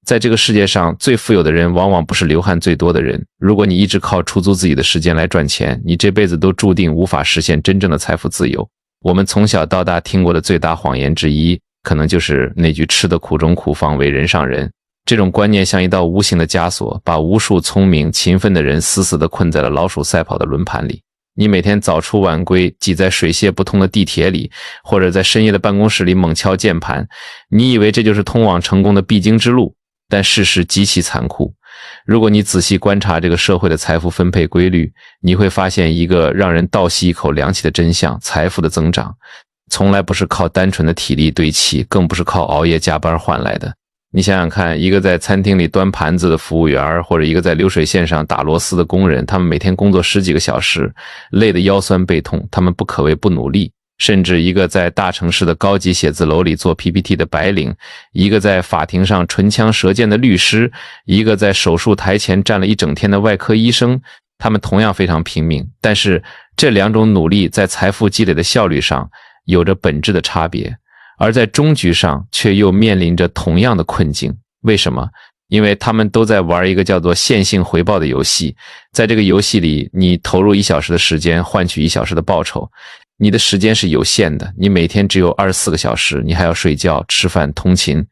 在这个世界上，最富有的人往往不是流汗最多的人。如果你一直靠出租自己的时间来赚钱，你这辈子都注定无法实现真正的财富自由。我们从小到大听过的最大谎言之一，可能就是那句吃得苦中苦，方为人上人。这种观念像一道无形的枷锁，把无数聪明勤奋的人死死地困在了老鼠赛跑的轮盘里。你每天早出晚归，挤在水泄不通的地铁里，或者在深夜的办公室里猛敲键盘，你以为这就是通往成功的必经之路，但事实极其残酷。如果你仔细观察这个社会的财富分配规律，你会发现一个让人倒吸一口凉气的真相：财富的增长从来不是靠单纯的体力堆砌，更不是靠熬夜加班换来的。你想想看，一个在餐厅里端盘子的服务员，或者一个在流水线上打螺丝的工人，他们每天工作10几个小时，累得腰酸背痛，他们不可谓不努力。甚至一个在大城市的高级写字楼里做 PPT 的白领，一个在法庭上唇枪舌剑的律师，一个在手术台前站了一整天的外科医生，他们同样非常拼命，但是这两种努力在财富积累的效率上有着本质的差别，而在终局上却又面临着同样的困境。为什么？因为他们都在玩一个叫做线性回报的游戏，在这个游戏里，你投入1小时的时间换取1小时的报酬。你的时间是有限的，你每天只有24个小时，你还要睡觉、吃饭、通勤，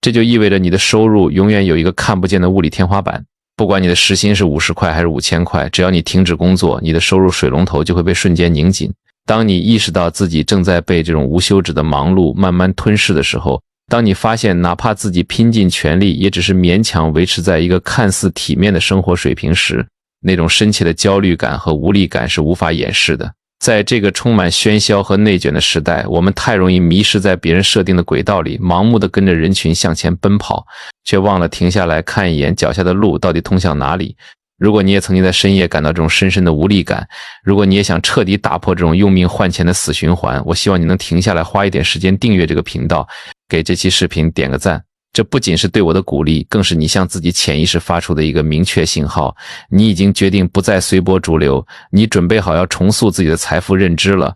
这就意味着你的收入永远有一个看不见的物理天花板。不管你的时薪是50块还是5000块，只要你停止工作，你的收入水龙头就会被瞬间拧紧。当你意识到自己正在被这种无休止的忙碌慢慢吞噬的时候，当你发现哪怕自己拼尽全力，也只是勉强维持在一个看似体面的生活水平时，那种深切的焦虑感和无力感是无法掩饰的。在这个充满喧嚣和内卷的时代，我们太容易迷失在别人设定的轨道里，盲目地跟着人群向前奔跑，却忘了停下来看一眼脚下的路到底通向哪里。如果你也曾经在深夜感到这种深深的无力感，如果你也想彻底打破这种用命换钱的死循环，我希望你能停下来花一点时间订阅这个频道，给这期视频点个赞。这不仅是对我的鼓励，更是你向自己潜意识发出的一个明确信号，你已经决定不再随波逐流，你准备好要重塑自己的财富认知了。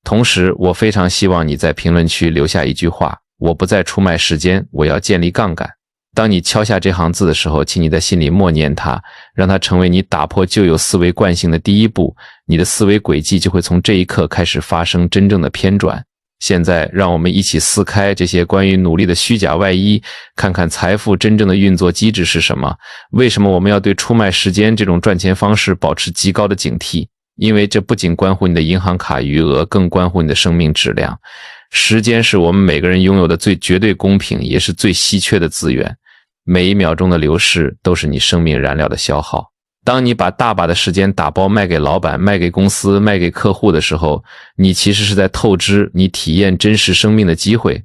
同时，我非常希望你在评论区留下一句话：我不再出卖时间，我要建立杠杆。当你敲下这行字的时候，请你在心里默念它，让它成为你打破旧有思维惯性的第一步，你的思维轨迹就会从这一刻开始发生真正的偏转。现在让我们一起撕开这些关于努力的虚假外衣，看看财富真正的运作机制是什么。为什么我们要对出卖时间这种赚钱方式保持极高的警惕？因为这不仅关乎你的银行卡余额，更关乎你的生命质量。时间是我们每个人拥有的最绝对公平，也是最稀缺的资源。每一秒钟的流逝都是你生命燃料的消耗。当你把大把的时间打包卖给老板、卖给公司、卖给客户的时候，你其实是在透支你体验真实生命的机会。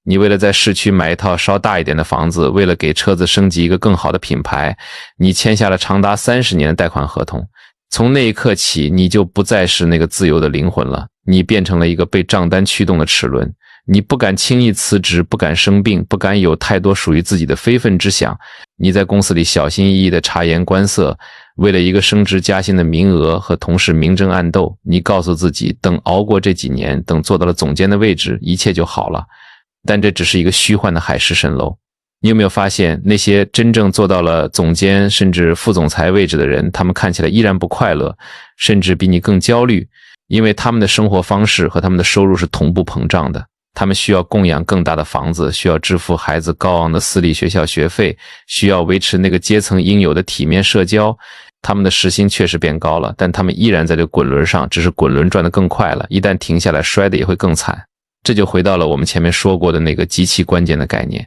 你为了在市区买一套稍大一点的房子，为了给车子升级一个更好的品牌，你签下了长达30年的贷款合同。从那一刻起，你就不再是那个自由的灵魂了，你变成了一个被账单驱动的齿轮。你不敢轻易辞职，不敢生病，不敢有太多属于自己的非分之想。你在公司里小心翼翼地察言观色，为了一个升职加薪的名额和同事明争暗斗。你告诉自己，等熬过这几年，等做到了总监的位置，一切就好了。但这只是一个虚幻的海市蜃楼。你有没有发现，那些真正做到了总监甚至副总裁位置的人，他们看起来依然不快乐，甚至比你更焦虑，因为他们的生活方式和他们的收入是同步膨胀的。他们需要供养更大的房子，需要支付孩子高昂的私立学校学费，需要维持那个阶层应有的体面社交。他们的时薪确实变高了，但他们依然在这个滚轮上，只是滚轮转得更快了，一旦停下来，摔得也会更惨。这就回到了我们前面说过的那个极其关键的概念，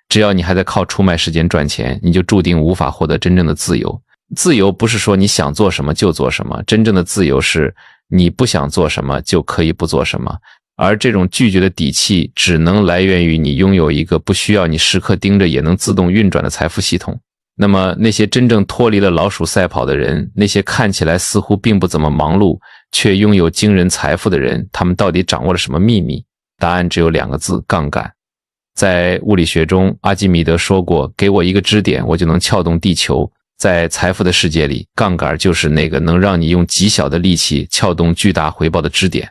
只要你还在靠出卖时间赚钱，你就注定无法获得真正的自由。自由不是说你想做什么就做什么，真正的自由是你不想做什么就可以不做什么。而这种拒绝的底气只能来源于你拥有一个不需要你时刻盯着也能自动运转的财富系统。那么那些真正脱离了老鼠赛跑的人，那些看起来似乎并不怎么忙碌却拥有惊人财富的人，他们到底掌握了什么秘密？答案只有2个字：杠杆。在物理学中，阿基米德说过，给我一个支点，我就能撬动地球。在财富的世界里，杠杆就是那个能让你用极小的力气撬动巨大回报的支点。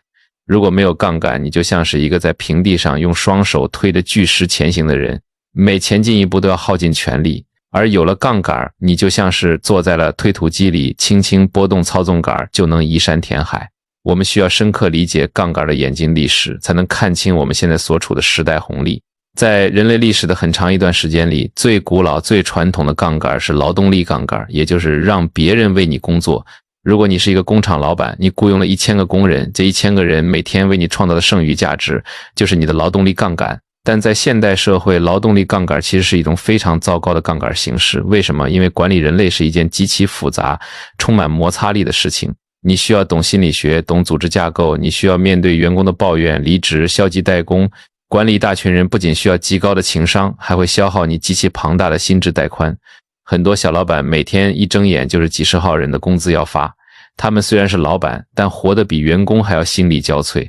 如果没有杠杆，你就像是一个在平地上用双手推着巨石前行的人，每前进一步都要耗尽全力。而有了杠杆，你就像是坐在了推土机里，轻轻拨动操纵杆就能移山填海。我们需要深刻理解杠杆的演进历史，才能看清我们现在所处的时代红利。在人类历史的很长一段时间里，最古老最传统的杠杆是劳动力杠杆，也就是让别人为你工作。如果你是一个工厂老板，你雇佣了1000个工人，这1000个人每天为你创造的剩余价值就是你的劳动力杠杆。但在现代社会，劳动力杠杆其实是一种非常糟糕的杠杆形式。为什么？因为管理人类是一件极其复杂、充满摩擦力的事情。你需要懂心理学，懂组织架构，你需要面对员工的抱怨、离职、消极怠工。管理一大群人不仅需要极高的情商，还会消耗你极其庞大的心智带宽。很多小老板每天一睁眼就是几十号人的工资要发，他们虽然是老板，但活得比员工还要心力交瘁。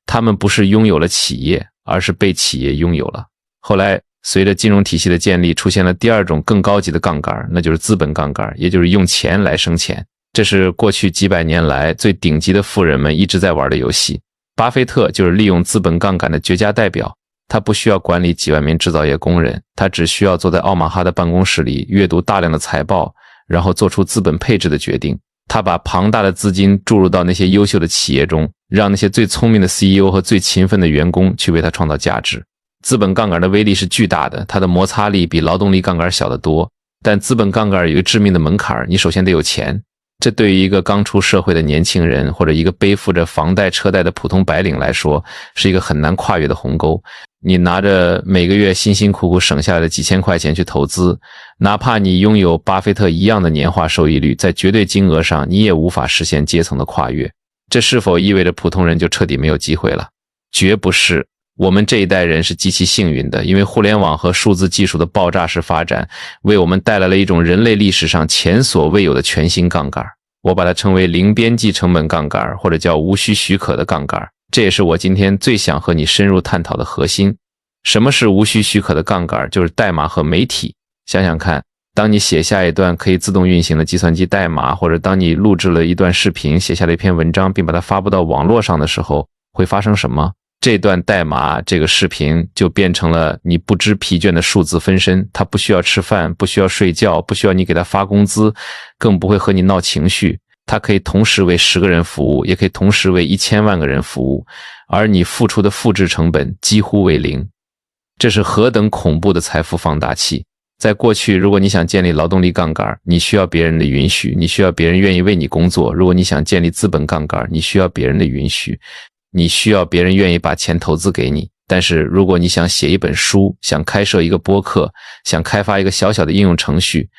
他们不是拥有了企业，而是被企业拥有了。后来随着金融体系的建立，出现了第二种更高级的杠杆，那就是资本杠杆，也就是用钱来生钱。这是过去几百年来最顶级的富人们一直在玩的游戏。巴菲特就是利用资本杠杆的绝佳代表。他不需要管理几万名制造业工人，他只需要坐在奥马哈的办公室里阅读大量的财报，然后做出资本配置的决定。他把庞大的资金注入到那些优秀的企业中，让那些最聪明的 CEO 和最勤奋的员工去为他创造价值。资本杠杆的威力是巨大的，它的摩擦力比劳动力杠杆小得多。但资本杠杆有一个致命的门槛，你首先得有钱。这对于一个刚出社会的年轻人，或者一个背负着房贷车贷的普通白领来说，是一个很难跨越的鸿沟。你拿着每个月辛辛苦苦省下来的几千块钱去投资，哪怕你拥有巴菲特一样的年化收益率，在绝对金额上你也无法实现阶层的跨越。这是否意味着普通人就彻底没有机会了？绝不是。我们这一代人是极其幸运的，因为互联网和数字技术的爆炸式发展，为我们带来了一种人类历史上前所未有的全新杠杆。我把它称为零边际成本杠杆，或者叫无需许可的杠杆。这也是我今天最想和你深入探讨的核心。什么是无需许可的杠杆？就是代码和媒体。想想看，当你写下一段可以自动运行的计算机代码，或者当你录制了一段视频，写下了一篇文章，并把它发布到网络上的时候，会发生什么？这段代码，这个视频就变成了你不知疲倦的数字分身，它不需要吃饭，不需要睡觉，不需要你给它发工资，更不会和你闹情绪。它可以同时为10个人服务，也可以同时为1000万个人服务，而你付出的复制成本几乎为零。这是何等恐怖的财富放大器！在过去，如果你想建立劳动力杠杆，你需要别人的允许，你需要别人愿意为你工作；如果你想建立资本杠杆，你需要别人的允许，你需要别人愿意把钱投资给你。但是如果你想写一本书，想开设一个播客，想开发一个小小的应用程序，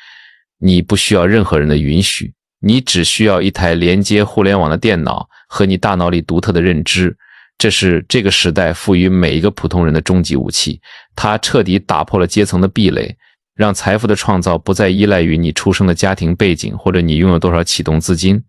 你不需要任何人的允许，你只需要一台连接互联网的电脑和你大脑里独特的认知。这是这个时代赋予每一个普通人的终极武器，它彻底打破了阶层的壁垒，让财富的创造不再依赖于你出生的家庭背景或者你拥有多少启动资金。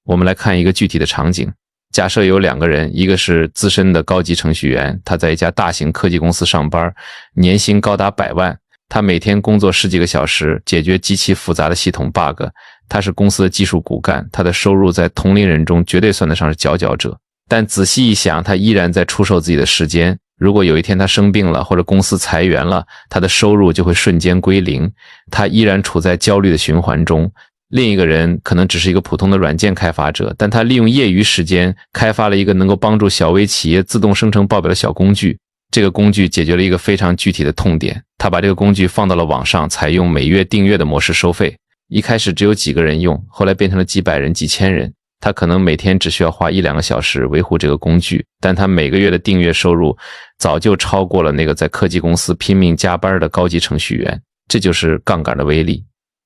我们来看一个具体的场景。假设有2个人，一个是资深的高级程序员，他在一家大型科技公司上班，年薪高达100万，他每天工作10几个小时，解决极其复杂的系统 bug， 他是公司的技术骨干，他的收入在同龄人中绝对算得上是佼佼者。但仔细一想，他依然在出售自己的时间。如果有一天他生病了，或者公司裁员了，他的收入就会瞬间归零，他依然处在焦虑的循环中。另一个人可能只是一个普通的软件开发者，但他利用业余时间开发了一个能够帮助小微企业自动生成报表的小工具。这个工具解决了一个非常具体的痛点，他把这个工具放到了网上，采用每月订阅的模式收费。一开始只有几个人用，后来变成了几百人、几千人。他可能每天只需要花1-2个小时维护这个工具，但他每个月的订阅收入早就超过了那个在科技公司拼命加班的高级程序员。这就是杠杆的威力。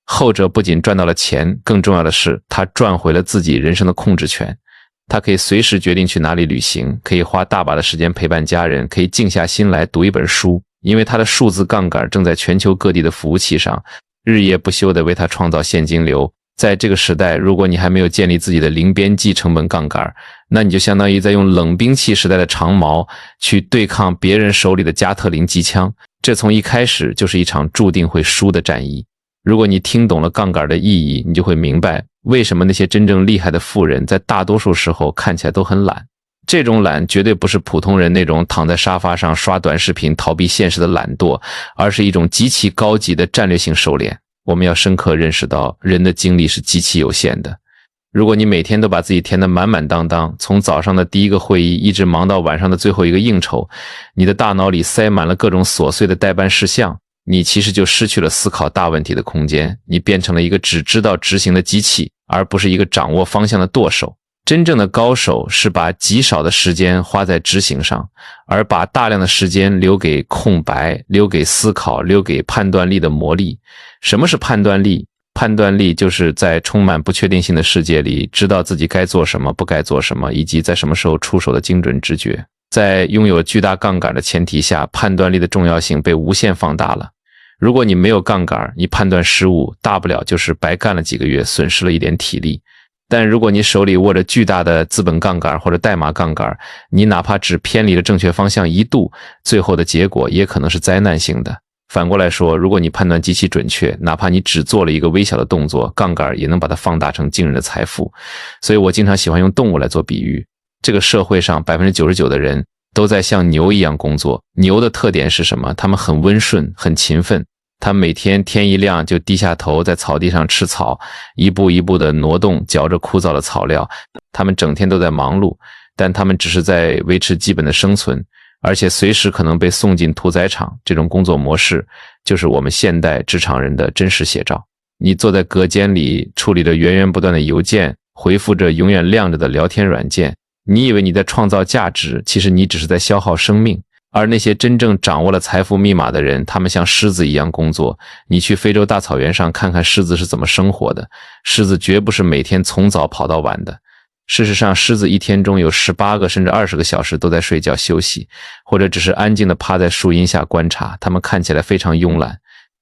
后者不仅赚到了钱，更重要的是他赚回了自己人生的控制权。他可以随时决定去哪里旅行，可以花大把的时间陪伴家人，可以静下心来读一本书，因为他的数字杠杆正在全球各地的服务器上日夜不休地为他创造现金流。在这个时代，如果你还没有建立自己的零边际成本杠杆，那你就相当于在用冷兵器时代的长矛去对抗别人手里的加特林机枪，这从一开始就是一场注定会输的战役。如果你听懂了杠杆的意义，你就会明白为什么那些真正厉害的富人在大多数时候看起来都很懒。这种懒绝对不是普通人那种躺在沙发上刷短视频逃避现实的懒惰，而是一种极其高级的战略性收敛。我们要深刻认识到，人的精力是极其有限的。如果你每天都把自己填得满满当当，从早上的第一个会议一直忙到晚上的最后一个应酬，你的大脑里塞满了各种琐碎的待办事项，你其实就失去了思考大问题的空间，你变成了一个只知道执行的机器，而不是一个掌握方向的舵手。真正的高手是把极少的时间花在执行上，而把大量的时间留给空白，留给思考，留给判断力的磨砺。什么是判断力？判断力就是在充满不确定性的世界里，知道自己该做什么，不该做什么，以及在什么时候出手的精准直觉。在拥有巨大杠杆的前提下，判断力的重要性被无限放大了。如果你没有杠杆，你判断失误，大不了就是白干了几个月，损失了一点体力。但如果你手里握着巨大的资本杠杆或者代码杠杆，你哪怕只偏离了正确方向1度，最后的结果也可能是灾难性的。反过来说，如果你判断极其准确，哪怕你只做了一个微小的动作，杠杆也能把它放大成惊人的财富。所以我经常喜欢用动物来做比喻。这个社会上 99% 的人都在像牛一样工作。牛的特点是什么？他们很温顺，很勤奋。他每天天一亮就低下头在草地上吃草，一步一步地挪动，嚼着枯燥的草料。他们整天都在忙碌，但他们只是在维持基本的生存，而且随时可能被送进屠宰场。这种工作模式就是我们现代职场人的真实写照。你坐在隔间里，处理着源源不断的邮件，回复着永远亮着的聊天软件，你以为你在创造价值，其实你只是在消耗生命。而那些真正掌握了财富密码的人，他们像狮子一样工作。你去非洲大草原上看看狮子是怎么生活的，狮子绝不是每天从早跑到晚的。事实上，狮子一天中有18个甚至20个小时都在睡觉休息，或者只是安静地趴在树荫下观察，它们看起来非常慵懒。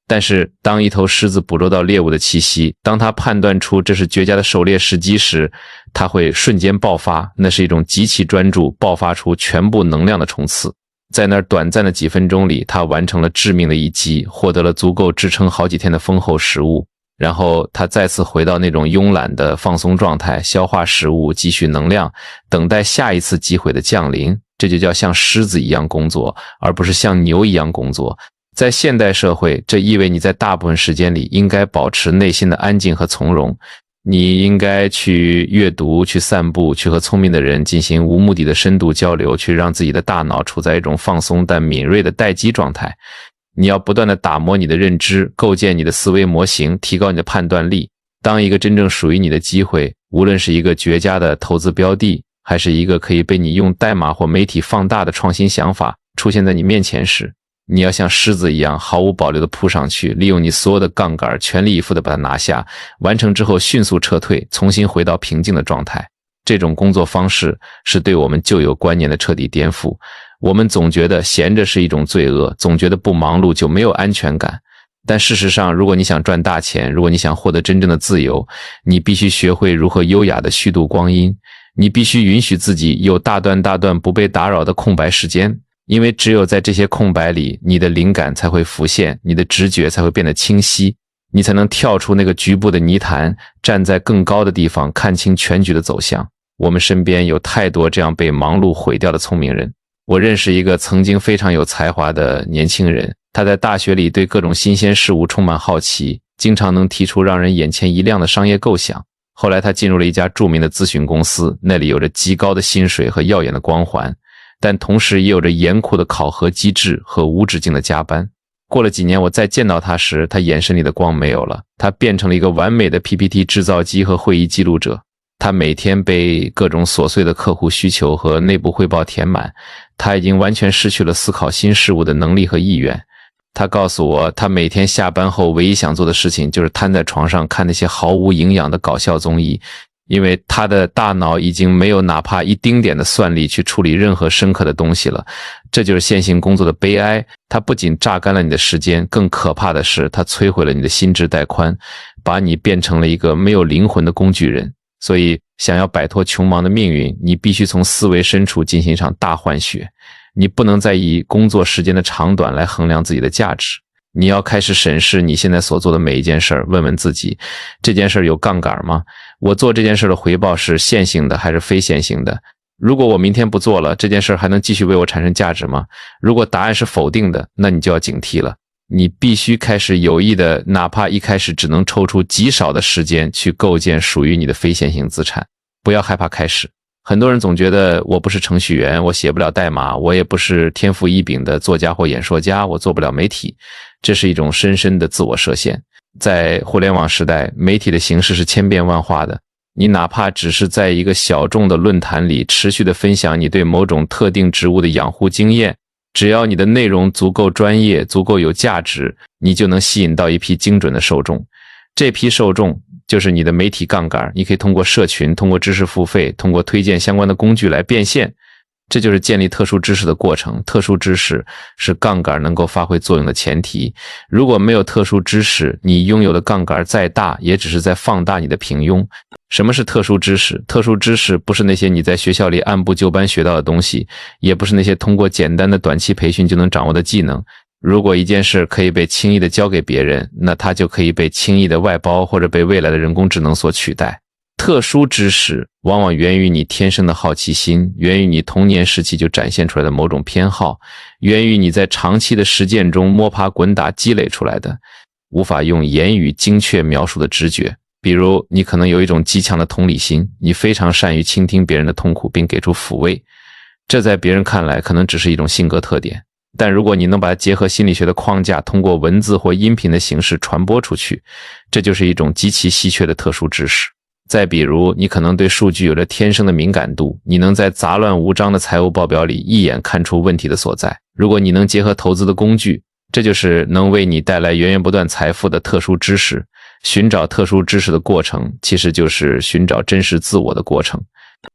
但是当一头狮子捕捉到猎物的气息，当它判断出这是绝佳的狩猎时机时，它会瞬间爆发，那是一种极其专注，爆发出全部能量的冲刺。在那短暂的几分钟里，他完成了致命的一击，获得了足够支撑好几天的丰厚食物，然后他再次回到那种慵懒的放松状态，消化食物，积蓄能量，等待下一次机会的降临。这就叫像狮子一样工作，而不是像牛一样工作。在现代社会，这意味你在大部分时间里应该保持内心的安静和从容。你应该去阅读，去散步，去和聪明的人进行无目的的深度交流，去让自己的大脑处在一种放松但敏锐的待机状态。你要不断地打磨你的认知，构建你的思维模型，提高你的判断力。当一个真正属于你的机会，无论是一个绝佳的投资标的，还是一个可以被你用代码或媒体放大的创新想法出现在你面前时，你要像狮子一样毫无保留地扑上去，利用你所有的杠杆，全力以赴地把它拿下，完成之后迅速撤退，重新回到平静的状态。这种工作方式是对我们旧有观念的彻底颠覆。我们总觉得闲着是一种罪恶，总觉得不忙碌就没有安全感。但事实上，如果你想赚大钱，如果你想获得真正的自由，你必须学会如何优雅地虚度光阴。你必须允许自己有大段大段不被打扰的空白时间。因为只有在这些空白里，你的灵感才会浮现，你的直觉才会变得清晰，你才能跳出那个局部的泥潭，站在更高的地方，看清全局的走向。我们身边有太多这样被忙碌毁掉的聪明人。我认识一个曾经非常有才华的年轻人，他在大学里对各种新鲜事物充满好奇，经常能提出让人眼前一亮的商业构想。后来他进入了一家著名的咨询公司，那里有着极高的薪水和耀眼的光环，但同时也有着严酷的考核机制和无止境的加班。过了几年，我再见到他时，他眼神里的光没有了，他变成了一个完美的 PPT 制造机和会议记录者。他每天被各种琐碎的客户需求和内部汇报填满，他已经完全失去了思考新事物的能力和意愿。他告诉我，他每天下班后唯一想做的事情就是瘫在床上看那些毫无营养的搞笑综艺，因为他的大脑已经没有哪怕一丁点的算力去处理任何深刻的东西了。这就是线性工作的悲哀，它不仅榨干了你的时间，更可怕的是它摧毁了你的心智带宽，把你变成了一个没有灵魂的工具人。所以想要摆脱穷忙的命运，你必须从思维深处进行一场大换血。你不能再以工作时间的长短来衡量自己的价值。你要开始审视你现在所做的每一件事儿，问问自己，这件事儿有杠杆吗？我做这件事的回报是线性的还是非线性的？如果我明天不做了，这件事还能继续为我产生价值吗？如果答案是否定的，那你就要警惕了。你必须开始有意的，哪怕一开始只能抽出极少的时间去构建属于你的非线性资产。不要害怕开始。很多人总觉得我不是程序员，我写不了代码，我也不是天赋异禀的作家或演说家，我做不了媒体。这是一种深深的自我设限。在互联网时代，媒体的形式是千变万化的。你哪怕只是在一个小众的论坛里持续的分享你对某种特定植物的养护经验，只要你的内容足够专业，足够有价值，你就能吸引到一批精准的受众。这批受众就是你的媒体杠杆，你可以通过社群，通过知识付费，通过推荐相关的工具来变现。这就是建立特殊知识的过程。特殊知识是杠杆能够发挥作用的前提。如果没有特殊知识，你拥有的杠杆再大，也只是在放大你的平庸。什么是特殊知识？特殊知识不是那些你在学校里按部就班学到的东西，也不是那些通过简单的短期培训就能掌握的技能。如果一件事可以被轻易的交给别人，那它就可以被轻易的外包，或者被未来的人工智能所取代。特殊知识往往源于你天生的好奇心，源于你童年时期就展现出来的某种偏好，源于你在长期的实践中摸爬滚打积累出来的，无法用言语精确描述的直觉。比如，你可能有一种极强的同理心，你非常善于倾听别人的痛苦并给出抚慰，这在别人看来可能只是一种性格特点。但如果你能把它结合心理学的框架，通过文字或音频的形式传播出去，这就是一种极其稀缺的特殊知识。再比如，你可能对数据有着天生的敏感度，你能在杂乱无章的财务报表里一眼看出问题的所在。如果你能结合投资的工具，这就是能为你带来源源不断财富的特殊知识。寻找特殊知识的过程，其实就是寻找真实自我的过程。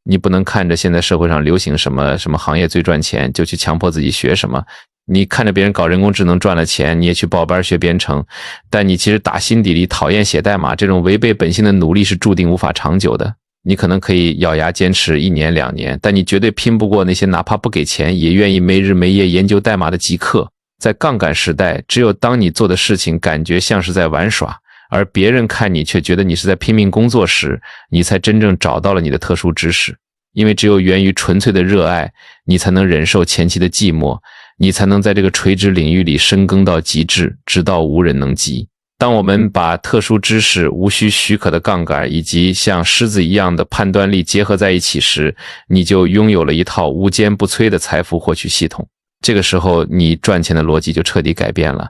你不能看着现在社会上流行什么行业最赚钱，就去强迫自己学什么。你看着别人搞人工智能赚了钱，你也去报班学编程，但你其实打心底里讨厌写代码，这种违背本性的努力是注定无法长久的。你可能可以咬牙坚持1年2年，但你绝对拼不过那些哪怕不给钱也愿意没日没夜研究代码的极客。在杠杆时代，只有当你做的事情感觉像是在玩耍，而别人看你却觉得你是在拼命工作时，你才真正找到了你的特殊知识。因为只有源于纯粹的热爱，你才能忍受前期的寂寞，你才能在这个垂直领域里深耕到极致，直到无人能及。当我们把特殊知识、无需许可的杠杆以及像狮子一样的判断力结合在一起时，你就拥有了一套无坚不摧的财富获取系统。这个时候，你赚钱的逻辑就彻底改变了。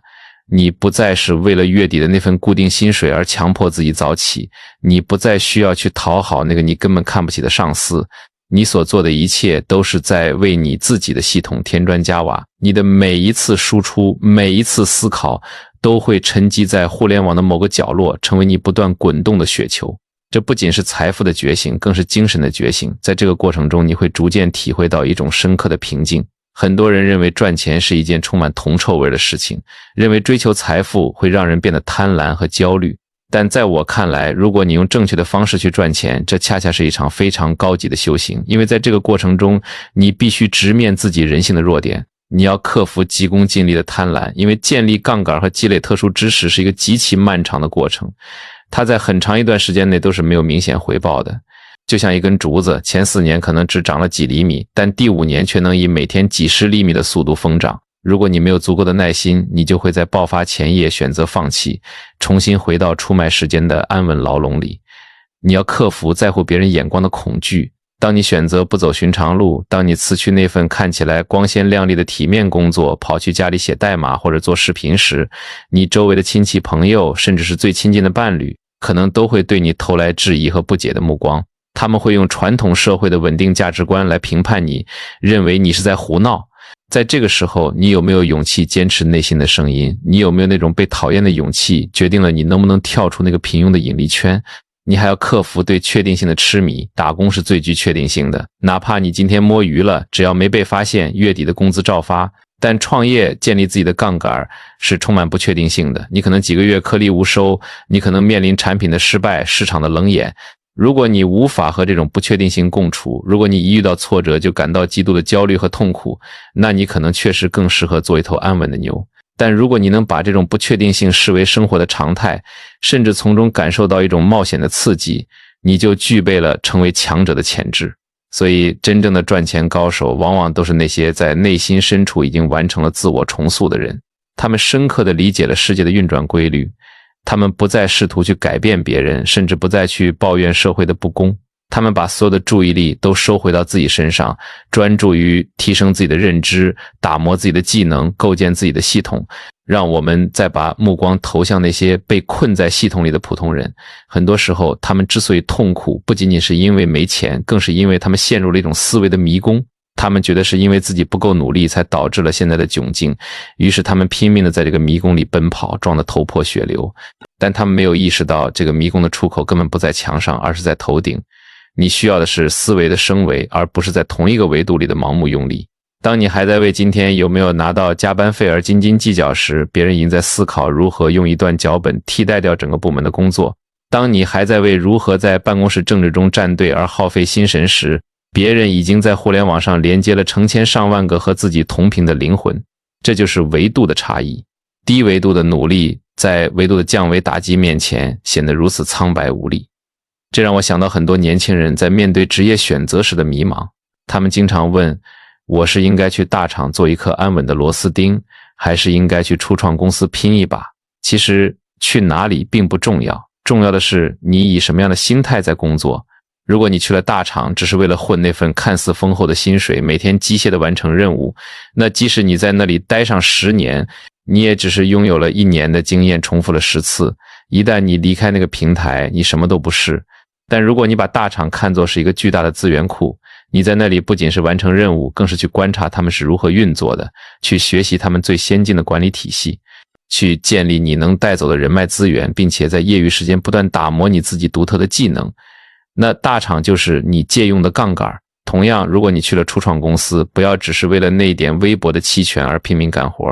你不再是为了月底的那份固定薪水而强迫自己早起，你不再需要去讨好那个你根本看不起的上司，你所做的一切都是在为你自己的系统添砖加瓦。你的每一次输出，每一次思考，都会沉积在互联网的某个角落，成为你不断滚动的雪球。这不仅是财富的觉醒，更是精神的觉醒。在这个过程中，你会逐渐体会到一种深刻的平静。很多人认为赚钱是一件充满铜臭味的事情，认为追求财富会让人变得贪婪和焦虑。但在我看来，如果你用正确的方式去赚钱，这恰恰是一场非常高级的修行。因为在这个过程中，你必须直面自己人性的弱点，你要克服急功近利的贪婪。因为建立杠杆和积累特殊知识是一个极其漫长的过程，它在很长一段时间内都是没有明显回报的。就像一根竹子，前4年可能只长了几厘米，但第5年却能以每天几十厘米的速度疯长。如果你没有足够的耐心，你就会在爆发前夜选择放弃，重新回到出卖时间的安稳牢笼里。你要克服在乎别人眼光的恐惧。当你选择不走寻常路，当你辞去那份看起来光鲜亮丽的体面工作，跑去家里写代码或者做视频时，你周围的亲戚朋友，甚至是最亲近的伴侣，可能都会对你投来质疑和不解的目光。他们会用传统社会的稳定价值观来评判你，认为你是在胡闹。在这个时候，你有没有勇气坚持内心的声音？你有没有那种被讨厌的勇气，决定了你能不能跳出那个平庸的引力圈？你还要克服对确定性的痴迷。打工是最具确定性的，哪怕你今天摸鱼了，只要没被发现，月底的工资照发。但创业建立自己的杠杆是充满不确定性的，你可能几个月颗粒无收，你可能面临产品的失败，市场的冷眼。如果你无法和这种不确定性共处，如果你一遇到挫折就感到极度的焦虑和痛苦，那你可能确实更适合做一头安稳的牛。但如果你能把这种不确定性视为生活的常态，甚至从中感受到一种冒险的刺激，你就具备了成为强者的潜质。所以真正的赚钱高手往往都是那些在内心深处已经完成了自我重塑的人，他们深刻地理解了世界的运转规律，他们不再试图去改变别人，甚至不再去抱怨社会的不公，他们把所有的注意力都收回到自己身上，专注于提升自己的认知，打磨自己的技能，构建自己的系统。让我们再把目光投向那些被困在系统里的普通人，很多时候他们之所以痛苦，不仅仅是因为没钱，更是因为他们陷入了一种思维的迷宫。他们觉得是因为自己不够努力才导致了现在的窘境，于是他们拼命的在这个迷宫里奔跑，撞得头破血流。但他们没有意识到这个迷宫的出口根本不在墙上，而是在头顶。你需要的是思维的升维，而不是在同一个维度里的盲目用力。当你还在为今天有没有拿到加班费而斤斤计较时，别人已经在思考如何用一段脚本替代掉整个部门的工作。当你还在为如何在办公室政治中站队而耗费心神时，别人已经在互联网上连接了成千上万个和自己同频的灵魂。这就是维度的差异。低维度的努力在维度的降维打击面前显得如此苍白无力。这让我想到很多年轻人在面对职业选择时的迷茫。他们经常问，我是应该去大厂做一颗安稳的螺丝钉，还是应该去初创公司拼一把？其实去哪里并不重要，重要的是你以什么样的心态在工作。如果你去了大厂只是为了混那份看似丰厚的薪水，每天机械地完成任务，那即使你在那里待上10年，你也只是拥有了1年的经验，重复了10次。一旦你离开那个平台，你什么都不是。但如果你把大厂看作是一个巨大的资源库，你在那里不仅是完成任务，更是去观察他们是如何运作的，去学习他们最先进的管理体系，去建立你能带走的人脉资源，并且在业余时间不断打磨你自己独特的技能。那大厂就是你借用的杠杆。同样，如果你去了初创公司，不要只是为了那一点微薄的期权而拼命干活，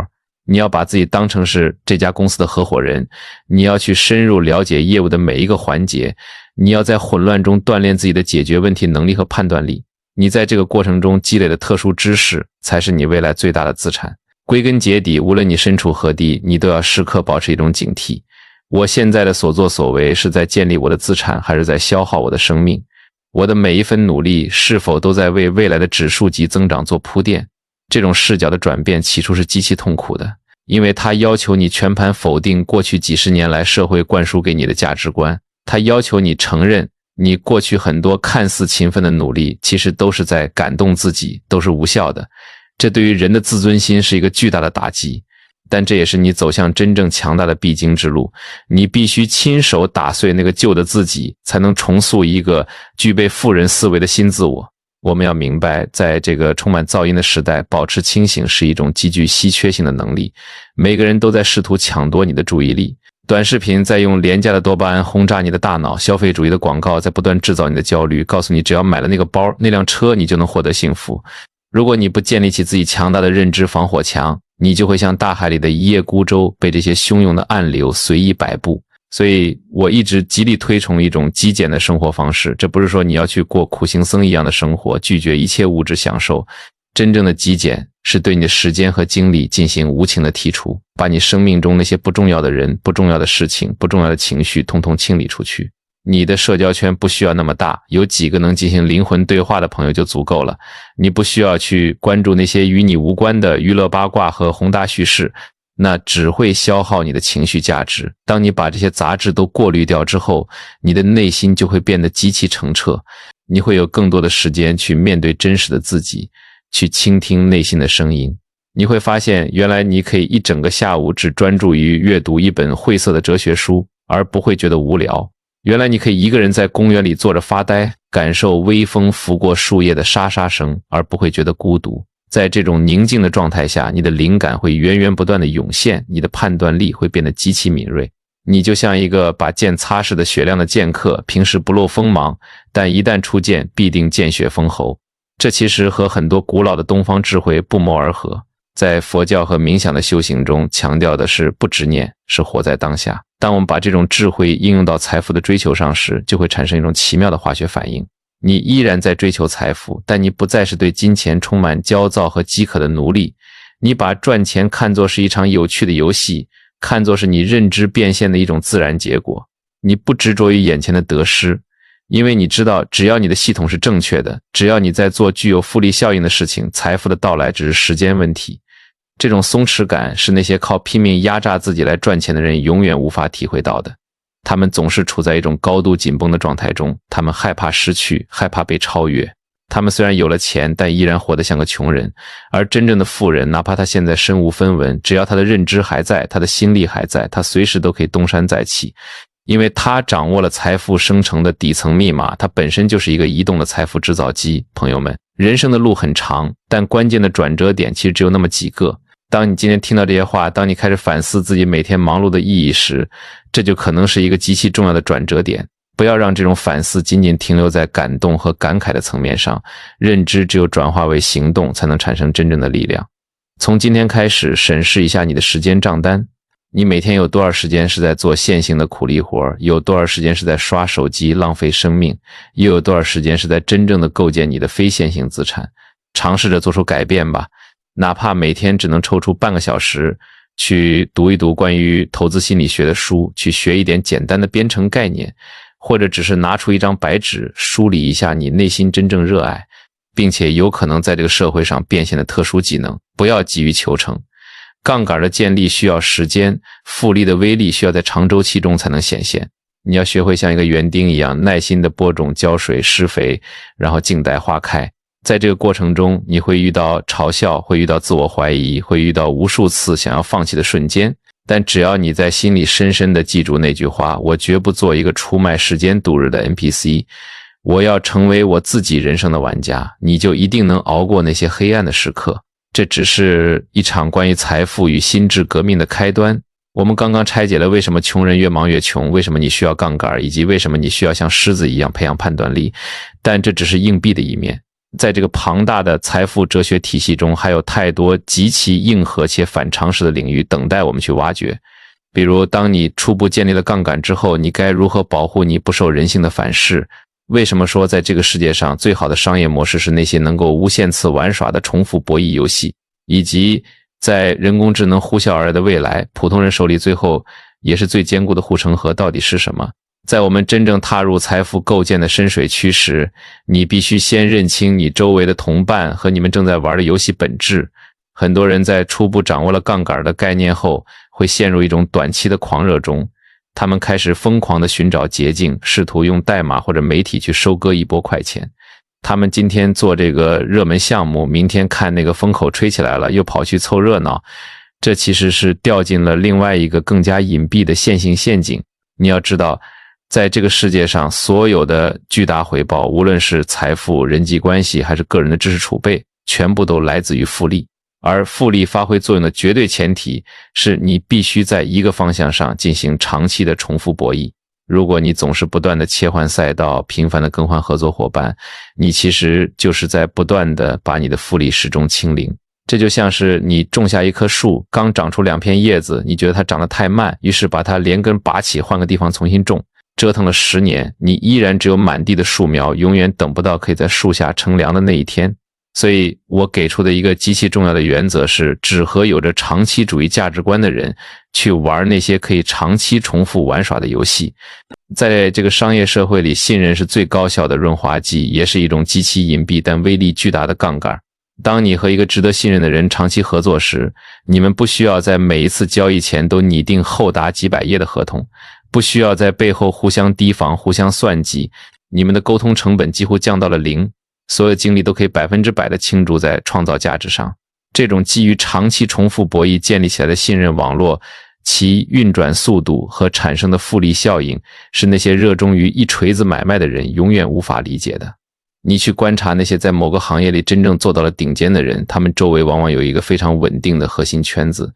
你要把自己当成是这家公司的合伙人，你要去深入了解业务的每一个环节，你要在混乱中锻炼自己的解决问题能力和判断力。你在这个过程中积累的特殊知识，才是你未来最大的资产。归根结底，无论你身处何地，你都要时刻保持一种警惕。我现在的所作所为是在建立我的资产，还是在消耗我的生命？我的每一分努力是否都在为未来的指数级增长做铺垫？这种视角的转变起初是极其痛苦的，因为它要求你全盘否定过去几十年来社会灌输给你的价值观，它要求你承认你过去很多看似勤奋的努力，其实都是在感动自己，都是无效的。这对于人的自尊心是一个巨大的打击，但这也是你走向真正强大的必经之路。你必须亲手打碎那个旧的自己，才能重塑一个具备富人思维的新自我。我们要明白，在这个充满噪音的时代，保持清醒是一种极具稀缺性的能力。每个人都在试图抢夺你的注意力。短视频在用廉价的多巴胺轰炸你的大脑，消费主义的广告在不断制造你的焦虑，告诉你只要买了那个包、那辆车，你就能获得幸福。如果你不建立起自己强大的认知防火墙，你就会像大海里的一叶孤舟，被这些汹涌的暗流随意摆布。所以我一直极力推崇一种极简的生活方式，这不是说你要去过苦行僧一样的生活，拒绝一切物质享受。真正的极简是对你的时间和精力进行无情的剔除，把你生命中那些不重要的人、不重要的事情、不重要的情绪统统清理出去。你的社交圈不需要那么大，有几个能进行灵魂对话的朋友就足够了。你不需要去关注那些与你无关的娱乐八卦和宏大叙事，那只会消耗你的情绪价值。当你把这些杂质都过滤掉之后，你的内心就会变得极其澄澈，你会有更多的时间去面对真实的自己，去倾听内心的声音。你会发现，原来你可以一整个下午只专注于阅读一本晦涩的哲学书，而不会觉得无聊。原来你可以一个人在公园里坐着发呆，感受微风拂过树叶的沙沙声，而不会觉得孤独。在这种宁静的状态下，你的灵感会源源不断的涌现，你的判断力会变得极其敏锐。你就像一个把剑擦拭的雪亮的剑客，平时不露锋芒，但一旦出剑必定见血封喉。这其实和很多古老的东方智慧不谋而合。在佛教和冥想的修行中，强调的是不执念，是活在当下。当我们把这种智慧应用到财富的追求上时，就会产生一种奇妙的化学反应。你依然在追求财富，但你不再是对金钱充满焦躁和饥渴的奴隶。你把赚钱看作是一场有趣的游戏，看作是你认知变现的一种自然结果。你不执着于眼前的得失，因为你知道，只要你的系统是正确的，只要你在做具有复利效应的事情，财富的到来只是时间问题。这种松弛感是那些靠拼命压榨自己来赚钱的人永远无法体会到的。他们总是处在一种高度紧绷的状态中，他们害怕失去，害怕被超越。他们虽然有了钱，但依然活得像个穷人。而真正的富人，哪怕他现在身无分文，只要他的认知还在，他的心力还在，他随时都可以东山再起。因为他掌握了财富生成的底层密码，他本身就是一个移动的财富制造机。朋友们，人生的路很长，但关键的转折点其实只有那么几个。当你今天听到这些话，当你开始反思自己每天忙碌的意义时，这就可能是一个极其重要的转折点。不要让这种反思仅仅停留在感动和感慨的层面上，认知只有转化为行动，才能产生真正的力量。从今天开始，审视一下你的时间账单，你每天有多少时间是在做线性的苦力活，有多少时间是在刷手机浪费生命，又有多少时间是在真正的构建你的非线性资产。尝试着做出改变吧，哪怕每天只能抽出半个小时去读一读关于投资心理学的书，去学一点简单的编程概念，或者只是拿出一张白纸梳理一下你内心真正热爱并且有可能在这个社会上变现的特殊技能。不要急于求成，杠杆的建立需要时间，复利的威力需要在长周期中才能显现。你要学会像一个园丁一样耐心地播种、浇水、施肥，然后静待花开。在这个过程中，你会遇到嘲笑，会遇到自我怀疑，会遇到无数次想要放弃的瞬间，但只要你在心里深深地记住那句话，我绝不做一个出卖时间度日的 NPC， 我要成为我自己人生的玩家，你就一定能熬过那些黑暗的时刻。这只是一场关于财富与心智革命的开端。我们刚刚拆解了为什么穷人越忙越穷，为什么你需要杠杆，以及为什么你需要像狮子一样培养判断力，但这只是硬币的一面。在这个庞大的财富哲学体系中，还有太多极其硬核且反常识的领域等待我们去挖掘。比如，当你初步建立了杠杆之后，你该如何保护你不受人性的反噬？为什么说在这个世界上最好的商业模式是那些能够无限次玩耍的重复博弈游戏？以及在人工智能呼啸而来的未来，普通人手里最后也是最坚固的护城河到底是什么？在我们真正踏入财富构建的深水区时，你必须先认清你周围的同伴和你们正在玩的游戏本质。很多人在初步掌握了杠杆的概念后，会陷入一种短期的狂热中，他们开始疯狂地寻找捷径，试图用代码或者媒体去收割一波快钱。他们今天做这个热门项目，明天看那个风口吹起来了，又跑去凑热闹，这其实是掉进了另外一个更加隐蔽的线性陷阱。你要知道，在这个世界上，所有的巨大回报，无论是财富、人际关系还是个人的知识储备，全部都来自于复利。而复利发挥作用的绝对前提是你必须在一个方向上进行长期的重复博弈。如果你总是不断的切换赛道，频繁的更换合作伙伴，你其实就是在不断的把你的复利始终清零。这就像是你种下一棵树，刚长出2片叶子，你觉得它长得太慢，于是把它连根拔起，换个地方重新种。折腾了10年，你依然只有满地的树苗，永远等不到可以在树下乘凉的那一天。所以我给出的一个极其重要的原则是，只和有着长期主义价值观的人去玩那些可以长期重复玩耍的游戏。在这个商业社会里，信任是最高效的润滑剂，也是一种极其隐蔽但威力巨大的杠杆。当你和一个值得信任的人长期合作时，你们不需要在每一次交易前都拟定厚达几百页的合同，不需要在背后互相提防、互相算计，你们的沟通成本几乎降到了0%，所有精力都可以100%的倾注在创造价值上。这种基于长期重复博弈建立起来的信任网络，其运转速度和产生的复利效应，是那些热衷于一锤子买卖的人永远无法理解的。你去观察那些在某个行业里真正做到了顶尖的人，他们周围往往有一个非常稳定的核心圈子，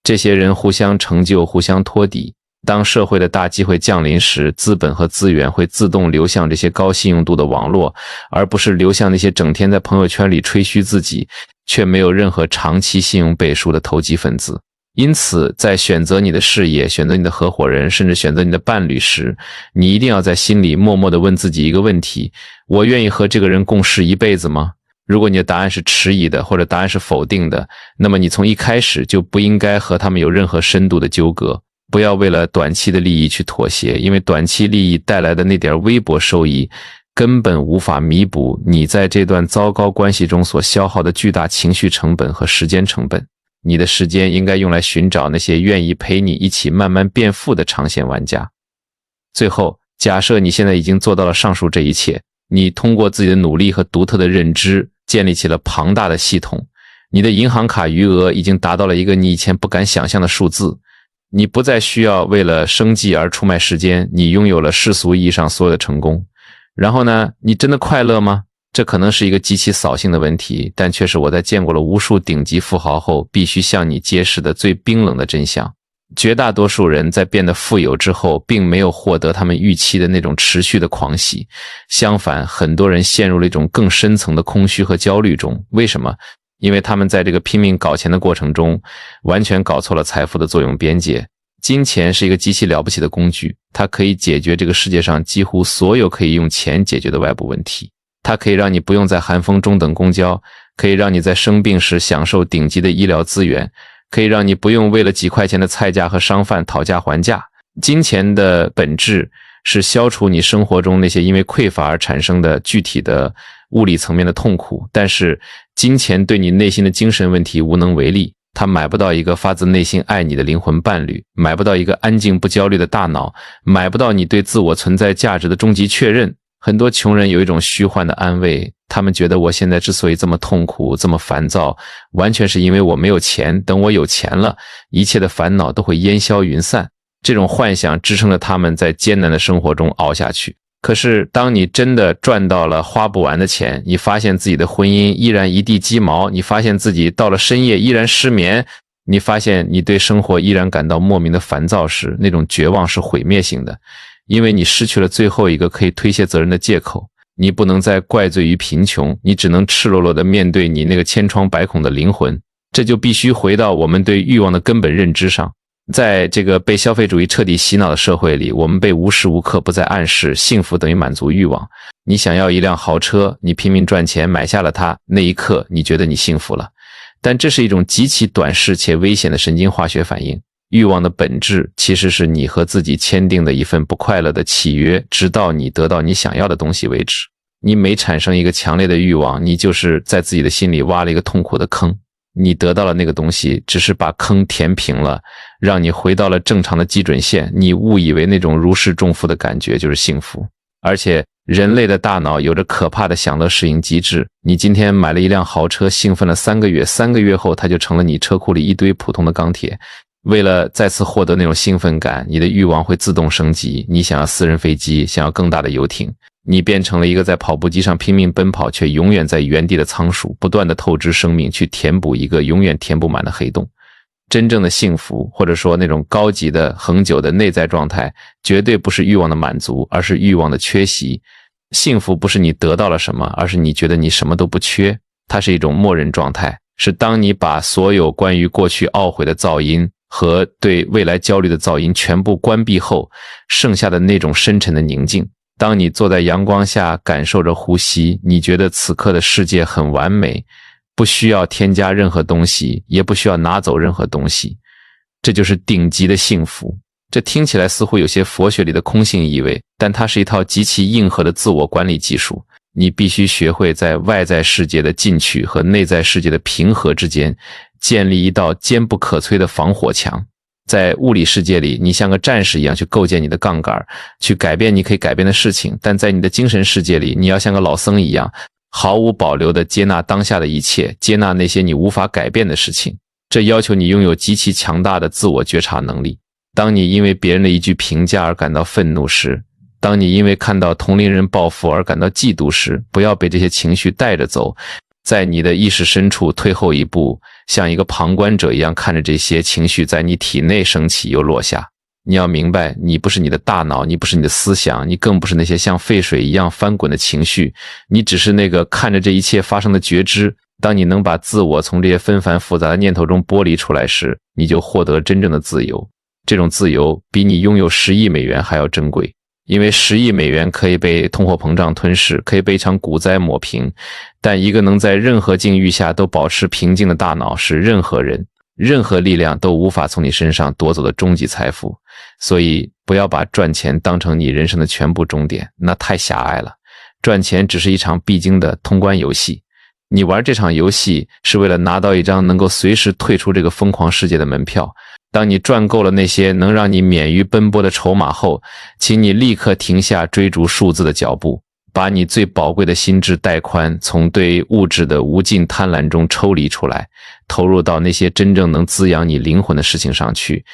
这些人互相成就，互相托底。当社会的大机会降临时，资本和资源会自动流向这些高信用度的网络，而不是流向那些整天在朋友圈里吹嘘自己却没有任何长期信用背书的投机分子。因此，在选择你的事业、选择你的合伙人，甚至选择你的伴侣时，你一定要在心里默默地问自己一个问题：我愿意和这个人共事一辈子吗？如果你的答案是迟疑的，或者答案是否定的，那么你从一开始就不应该和他们有任何深度的纠葛。不要为了短期的利益去妥协，因为短期利益带来的那点微薄收益根本无法弥补你在这段糟糕关系中所消耗的巨大情绪成本和时间成本。你的时间应该用来寻找那些愿意陪你一起慢慢变富的长线玩家。最后，假设你现在已经做到了上述这一切，你通过自己的努力和独特的认知建立起了庞大的系统，你的银行卡余额已经达到了一个你以前不敢想象的数字，你不再需要为了生计而出卖时间，你拥有了世俗意义上所有的成功。然后呢，你真的快乐吗？这可能是一个极其扫兴的问题，但却是我在见过了无数顶级富豪后必须向你揭示的最冰冷的真相。绝大多数人在变得富有之后，并没有获得他们预期的那种持续的狂喜，相反，很多人陷入了一种更深层的空虚和焦虑中。为什么？因为他们在这个拼命搞钱的过程中，完全搞错了财富的作用边界。金钱是一个极其了不起的工具，它可以解决这个世界上几乎所有可以用钱解决的外部问题。它可以让你不用在寒风中等公交，可以让你在生病时享受顶级的医疗资源，可以让你不用为了几块钱的菜价和商贩讨价还价。金钱的本质是消除你生活中那些因为匮乏而产生的具体的物理层面的痛苦，但是金钱对你内心的精神问题无能为力。它买不到一个发自内心爱你的灵魂伴侣，买不到一个安静不焦虑的大脑，买不到你对自我存在价值的终极确认。很多穷人有一种虚幻的安慰，他们觉得我现在之所以这么痛苦，这么烦躁，完全是因为我没有钱，等我有钱了，一切的烦恼都会烟消云散。这种幻想支撑着他们在艰难的生活中熬下去。可是当你真的赚到了花不完的钱，你发现自己的婚姻依然一地鸡毛，你发现自己到了深夜依然失眠，你发现你对生活依然感到莫名的烦躁时，那种绝望是毁灭性的，因为你失去了最后一个可以推卸责任的借口。你不能再怪罪于贫穷，你只能赤裸裸地面对你那个千疮百孔的灵魂。这就必须回到我们对欲望的根本认知上。在这个被消费主义彻底洗脑的社会里，我们被无时无刻不在暗示幸福等于满足欲望。你想要一辆豪车，你拼命赚钱买下了它，那一刻你觉得你幸福了。但这是一种极其短视且危险的神经化学反应。欲望的本质其实是你和自己签订的一份不快乐的契约，直到你得到你想要的东西为止。你每产生一个强烈的欲望，你就是在自己的心里挖了一个痛苦的坑。你得到了那个东西，只是把坑填平了，让你回到了正常的基准线。你误以为那种如释重负的感觉就是幸福。而且人类的大脑有着可怕的享乐适应机制。你今天买了一辆豪车，兴奋了3个月，3个月后它就成了你车库里一堆普通的钢铁。为了再次获得那种兴奋感，你的欲望会自动升级。你想要私人飞机，想要更大的游艇，你变成了一个在跑步机上拼命奔跑却永远在原地的仓鼠，不断的透支生命去填补一个永远填不满的黑洞。真正的幸福，或者说那种高级的恒久的内在状态，绝对不是欲望的满足，而是欲望的缺席。幸福不是你得到了什么，而是你觉得你什么都不缺。它是一种默认状态，是当你把所有关于过去懊悔的噪音和对未来焦虑的噪音全部关闭后，剩下的那种深沉的宁静。当你坐在阳光下感受着呼吸，你觉得此刻的世界很完美，不需要添加任何东西，也不需要拿走任何东西。这就是顶级的幸福。这听起来似乎有些佛学里的空性意味，但它是一套极其硬核的自我管理技术。你必须学会在外在世界的进取和内在世界的平和之间建立一道坚不可摧的防火墙。在物理世界里，你像个战士一样去构建你的杠杆，去改变你可以改变的事情，但在你的精神世界里，你要像个老僧一样，毫无保留地接纳当下的一切，接纳那些你无法改变的事情。这要求你拥有极其强大的自我觉察能力。当你因为别人的一句评价而感到愤怒时，当你因为看到同龄人暴富而感到嫉妒时，不要被这些情绪带着走，在你的意识深处退后一步，像一个旁观者一样看着这些情绪在你体内升起又落下。你要明白，你不是你的大脑，你不是你的思想，你更不是那些像沸水一样翻滚的情绪，你只是那个看着这一切发生的觉知。当你能把自我从这些纷繁复杂的念头中剥离出来时，你就获得真正的自由。这种自由比你拥有10亿美元还要珍贵，因为10亿美元可以被通货膨胀吞噬，可以被一场股灾抹平，但一个能在任何境遇下都保持平静的大脑是任何人、任何力量都无法从你身上夺走的终极财富。所以不要把赚钱当成你人生的全部终点，那太狭隘了。赚钱只是一场必经的通关游戏，你玩这场游戏是为了拿到一张能够随时退出这个疯狂世界的门票。当你赚够了那些能让你免于奔波的筹码后，请你立刻停下追逐数字的脚步，把你最宝贵的心智带宽从对物质的无尽贪婪中抽离出来，投入到那些真正能滋养你灵魂的事情上去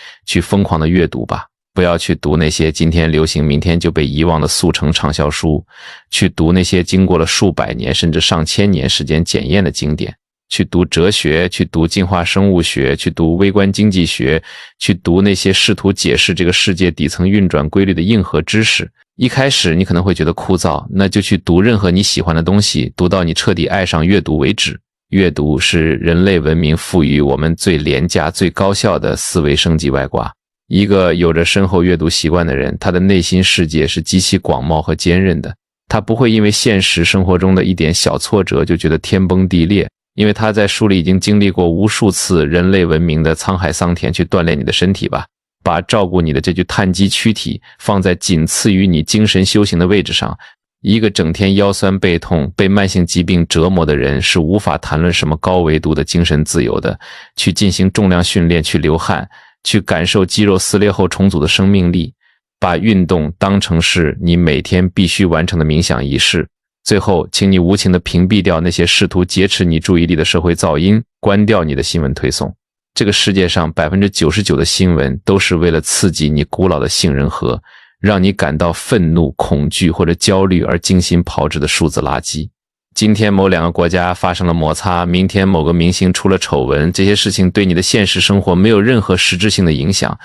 疯狂的阅读吧。不要去读那些今天流行明天就被遗忘的速成畅销书，去读那些经过了数百年甚至上千年时间检验的经典，去读哲学，去读进化生物学，去读微观经济学，去读那些试图解释这个世界底层运转规律的硬核知识。一开始你可能会觉得枯燥，那就去读任何你喜欢的东西，读到你彻底爱上阅读为止。阅读是人类文明赋予我们最廉价最高效的思维升级外挂。一个有着深厚阅读习惯的人，他的内心世界是极其广袤和坚韧的，他不会因为现实生活中的一点小挫折就觉得天崩地裂，因为他在书里已经经历过无数次人类文明的沧海桑田。去锻炼你的身体吧，把照顾你的这具碳基躯体放在仅次于你精神修行的位置上。一个整天腰酸背痛被慢性疾病折磨的人是无法谈论什么高维度的精神自由的。去进行重量训练，去流汗，去感受肌肉撕裂后重组的生命力，把运动当成是你每天必须完成的冥想仪式。最后，请你无情地屏蔽掉那些试图劫持你注意力的社会噪音，关掉你的新闻推送。这个世界上 99% 的新闻都是为了刺激你古老的杏仁核，让你感到愤怒、恐惧或者焦虑而精心炮制的数字垃圾。今天某两个国家发生了摩擦，明天某个明星出了丑闻，这些事情对你的现实生活没有任何实质性的影响。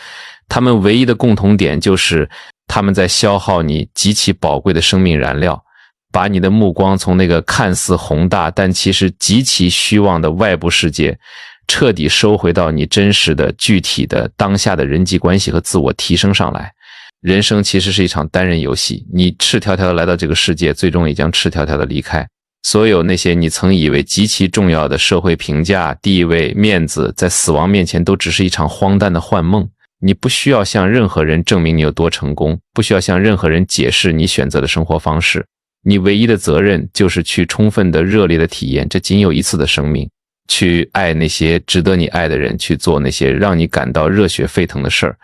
他们唯一的共同点就是他们在消耗你极其宝贵的生命燃料，把你的目光从那个看似宏大但其实极其虚妄的外部世界彻底收回到你真实的具体的当下的人际关系和自我提升上来。人生其实是一场单人游戏，你赤条条的来到这个世界，最终也将赤条条的离开。所有那些你曾以为极其重要的社会评价、地位、面子，在死亡面前都只是一场荒诞的幻梦。你不需要向任何人证明你有多成功，不需要向任何人解释你选择的生活方式。你唯一的责任就是去充分的、热烈的体验这仅有一次的生命，去爱那些值得你爱的人，去做那些让你感到热血沸腾的事儿，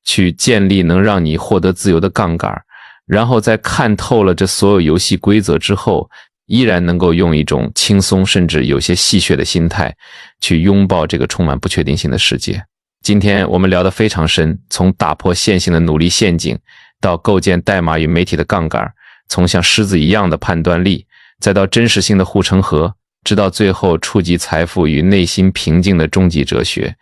去建立能让你获得自由的杠杆，然后在看透了这所有游戏规则之后，依然能够用一种轻松甚至有些戏谑的心态去拥抱这个充满不确定性的世界。今天我们聊得非常深，从打破线性的努力陷阱，到构建代码与媒体的杠杆，从像狮子一样的判断力，再到真实性的护城河，直到最后触及财富与内心平静的终极哲学。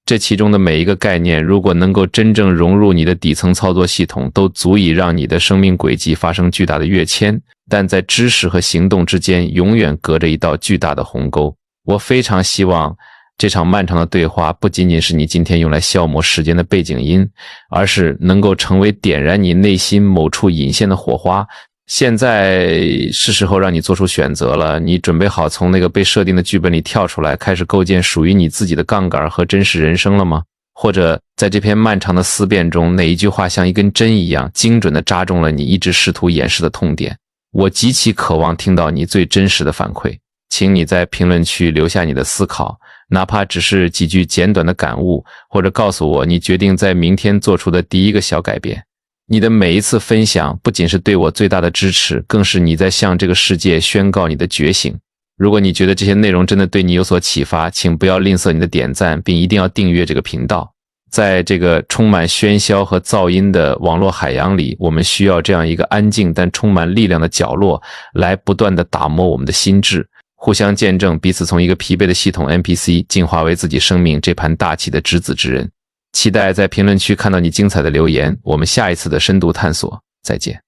这其中的每一个概念，如果能够真正融入你的底层操作系统，都足以让你的生命轨迹发生巨大的跃迁。但在知识和行动之间，永远隔着一道巨大的鸿沟。我非常希望这场漫长的对话不仅仅是你今天用来消磨时间的背景音，而是能够成为点燃你内心某处引线的火花。现在是时候让你做出选择了，你准备好从那个被设定的剧本里跳出来，开始构建属于你自己的杠杆和真实人生了吗？或者在这篇漫长的思辨中，哪一句话像一根针一样精准地扎中了你一直试图掩饰的痛点？我极其渴望听到你最真实的反馈，请你在评论区留下你的思考，哪怕只是几句简短的感悟，或者告诉我你决定在明天做出的第一个小改变。你的每一次分享不仅是对我最大的支持，更是你在向这个世界宣告你的觉醒。如果你觉得这些内容真的对你有所启发，请不要吝啬你的点赞，并一定要订阅这个频道。在这个充满喧嚣和噪音的网络海洋里，我们需要这样一个安静但充满力量的角落，来不断地打磨我们的心智，互相见证彼此从一个疲惫的系统 NPC 进化为自己生命这盘大棋的执子之人。期待在评论区看到你精彩的留言，我们下一次的深度探索再见。